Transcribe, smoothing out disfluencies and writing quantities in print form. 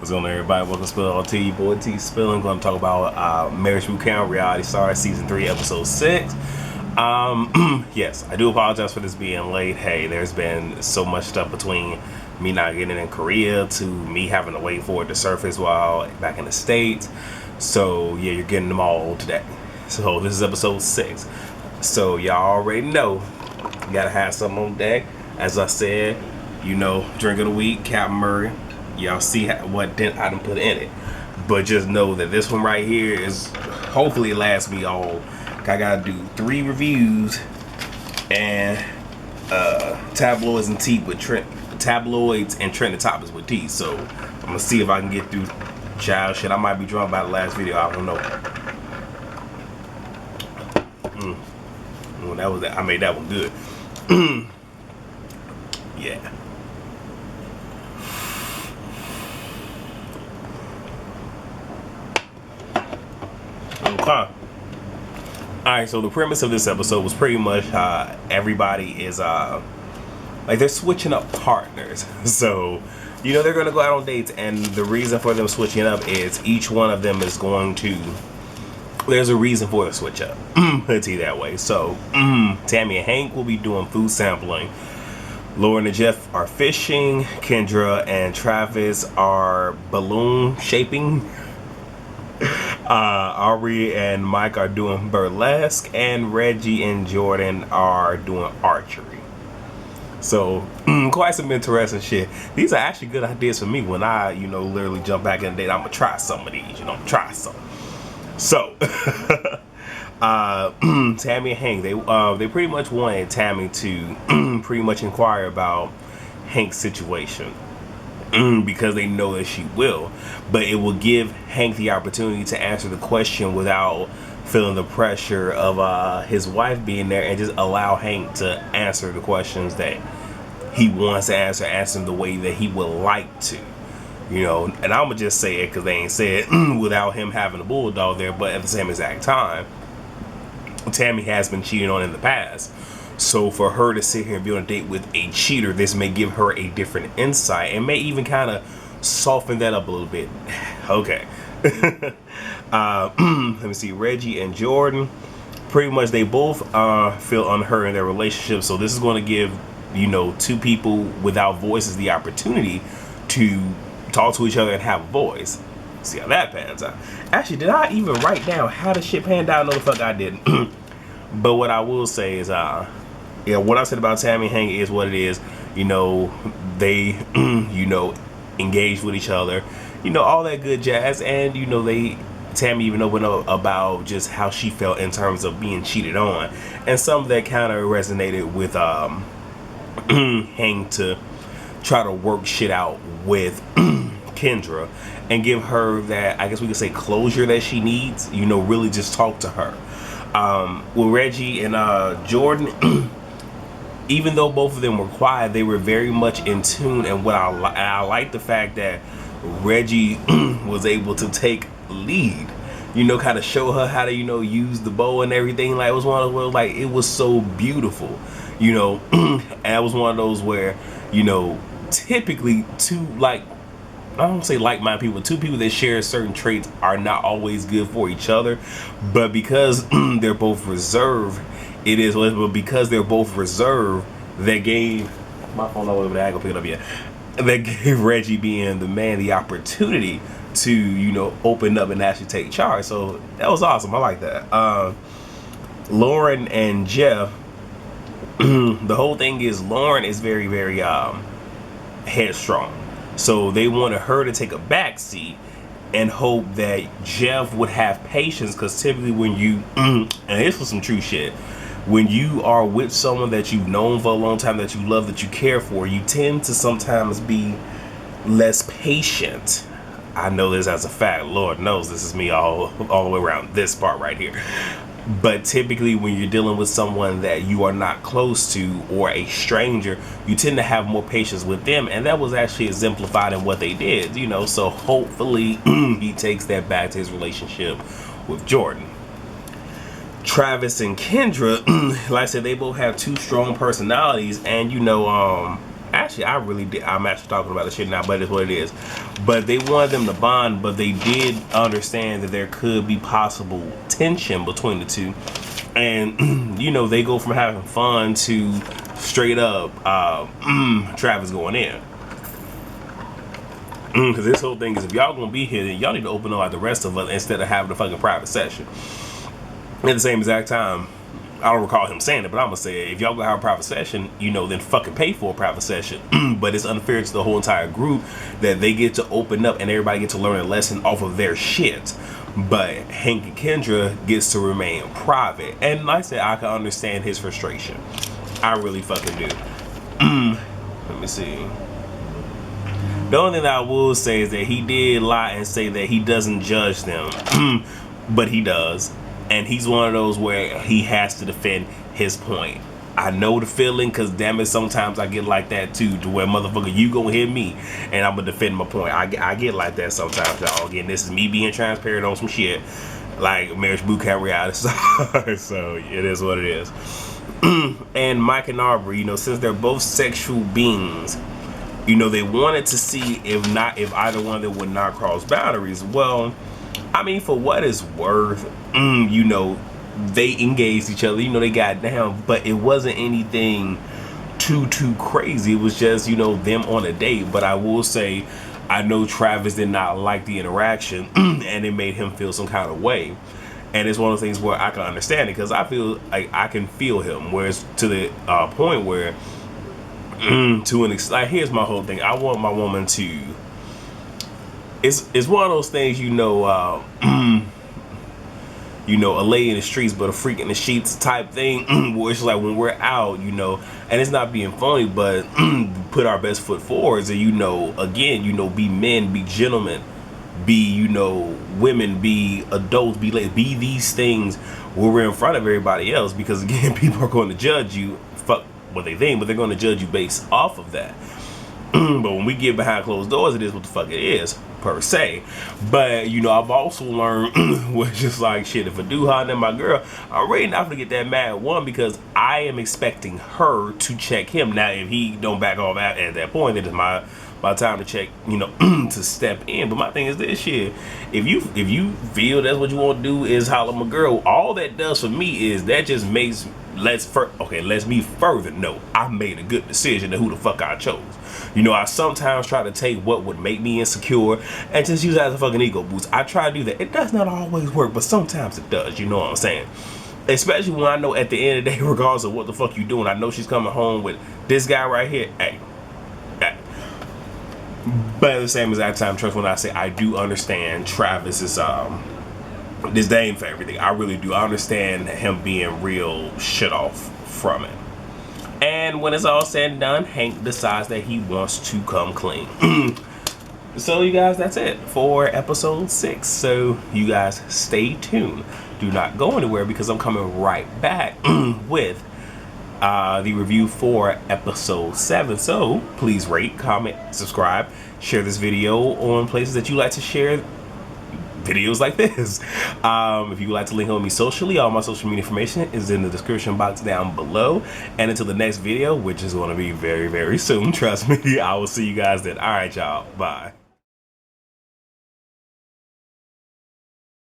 What's going on, everybody? Welcome to Spill on T. Boy T Spill. I'm going to talk about Marriage Boot Camp Reality Star Season 3, Episode 6. Yes, I do apologize for this being late. Hey, there's been so much stuff between me not getting in Korea to me having to wait for it to surface while back in the States. So, yeah, you're getting them all today. So, this is Episode 6. So, y'all already know you got to have something on deck. As I said, you know, drink of the week, Captain Murray. Y'all see what dent I done put in it, but just know that this one right here is hopefully lasts me all. I gotta do 3 reviews and tabloids and tea with tabloids and trending topics with tea. So I'm gonna see if I can get through child shit. I might be drunk by the last video. I don't know. Well, that was I made that one good. Yeah. Alright, so the premise of this episode was pretty much everybody is like they're switching up partners. So, you know, they're gonna go out on dates, and the reason for them switching up is each one of them is going to, there's a reason for the switch up. Let's see that way. So Tammy and Hank will be doing food sampling. Lauren and Jeff are fishing. Kendra and Travis are balloon shaping. Ari and Mike are doing burlesque, and Reggie and Jordan are doing archery. So quite some interesting shit. These are actually good ideas for me when I, you know, literally jump back in the date. I'm gonna try some of these, you know, try some. So Tammy and Hank, they pretty much wanted Tammy to pretty much inquire about Hank's situation. Because they know that she will, but it will give Hank the opportunity to answer the question without feeling the pressure of his wife being there, and just allow Hank to answer the questions that he wants to answer them the way that he would like to, you know. And I'm gonna just say it because they ain't said without him having a bulldog there, but at the same exact time, Tammy has been cheated on in the past. So for her to sit here and be on a date with a cheater, this may give her a different insight and may even kind of soften that up a little bit. Okay. Let me see. Reggie and Jordan, pretty much they both feel unheard in their relationship. So this is going to give, you know, 2 people without voices the opportunity to talk to each other and have a voice. See how that pans out. Actually, did I even write down how the shit panned out? No, the fuck I didn't. But what I will say is, yeah, what I said about Tammy and Hank is what it is. You know, they, you know, engage with each other. You know, all that good jazz. And, you know, Tammy even opened up about just how she felt in terms of being cheated on. And some of that kind of resonated with Hank to try to work shit out with Kendra and give her that, I guess we could say, closure that she needs. You know, really just talk to her. With Reggie and Jordan, even though both of them were quiet, they were very much in tune. And what I like the fact that Reggie was able to take lead, you know, kind of show her how to, you know, use the bow and everything. Like, it was one of those, like, it was so beautiful, you know. And it was one of those where, you know, typically I don't say like-minded people, 2 people that share certain traits are not always good for each other. But because they're both reserved, it is. But because they're both reserved, that gave my phone over there. I go pick it up yet. That gave Reggie, being the man, the opportunity to, you know, open up and actually take charge. So that was awesome. I like that. Lauren and Jeff. The whole thing is Lauren is very, very headstrong. So they wanted her to take a back seat and hope that Jeff would have patience, because typically when you, and this was some true shit, when you are with someone that you've known for a long time, that you love, that you care for, you tend to sometimes be less patient. I know this as a fact. Lord knows this is me all the way around this part right here. But typically when you're dealing with someone that you are not close to, or a stranger, you tend to have more patience with them. And that was actually exemplified in what they did, you know. So hopefully he takes that back to his relationship with Jordan. Travis and Kendra, like I said, they both have 2 strong personalities. And, you know, actually, I really did. I'm actually talking about the shit now, but it's what it is. But they wanted them to bond, but they did understand that there could be possible tension between the two. And, you know, they go from having fun to straight up Travis going in. Because this whole thing is, if y'all gonna be here, then y'all need to open up like the rest of us instead of having a fucking private session. At the same exact time, I don't recall him saying it, but I'm gonna say it. If y'all gonna have a private session, you know, then fucking pay for a private session. But it's unfair to the whole entire group that they get to open up and everybody get to learn a lesson off of their shit. But Hank and Kendra gets to remain private. And like I said, I can understand his frustration. I really fucking do. Let me see. The only thing that I will say is that he did lie and say that he doesn't judge them. But he does. And he's one of those where he has to defend his point. I know the feeling, because damn it, sometimes I get like that too, to where motherfucker, you gonna hit me and I'm gonna defend my point. I get like that sometimes, y'all. Again, this is me being transparent on some shit like Marriage Boot Camp reality star. So it is what it is. And Mike and Aubrey, you know, since they're both sexual beings, you know, they wanted to see if either one of them would not cross boundaries. Well, I mean, for what it's worth, you know, they engaged each other, you know, they got down, but it wasn't anything too crazy. It was just, you know, them on a date. But I will say, I know Travis did not like the interaction and it made him feel some kind of way. And it's one of the things where I can understand it, because I feel like I can feel him, whereas to the point where to an extent, like, here's my whole thing. I want my woman to, it's one of those things, you know, you know, a lady in the streets but a freak in the sheets type thing, where it's like when we're out, you know, and it's not being funny, but put our best foot forward, and, you know, again, you know, be men, be gentlemen, be, you know, women, be adults, be these things where we're in front of everybody else, because again, people are going to judge you, fuck what they think, but they're going to judge you based off of that. But when we get behind closed doors, it is what the fuck it is, per se. But, you know, I've also learned, was just like, shit, if a dude hollering at my girl, I'm ready not to get that mad, one, because I am expecting her to check him. Now, if he don't back off at that point, then it's my time to check, you know, to step in. But my thing is this shit, if you feel that's what you want to do is holler at my girl, all that does for me is that just lets me further know I made a good decision to who the fuck I chose. You know, I sometimes try to take what would make me insecure and just use that as a fucking ego boost. I try to do that. It does not always work, but sometimes it does. You know what I'm saying? Especially when I know at the end of the day, regardless of what the fuck you doing, I know she's coming home with this guy right here. Hey. But at the same exact time, trust when I say I do understand Travis's disdain for everything. I really do. I understand him being real shit off from it. And when it's all said and done, Hank decides that he wants to come clean. So you guys, that's it for episode 6. So you guys stay tuned. Do not go anywhere, because I'm coming right back with the review for episode 7. So please rate, comment, subscribe, share this video on places that you like to share videos like this. If you would like to link on me socially, all my social media information is in the description box down below. And until the next video, which is going to be very, very soon, trust me, I will see you guys then. All right, y'all. Bye.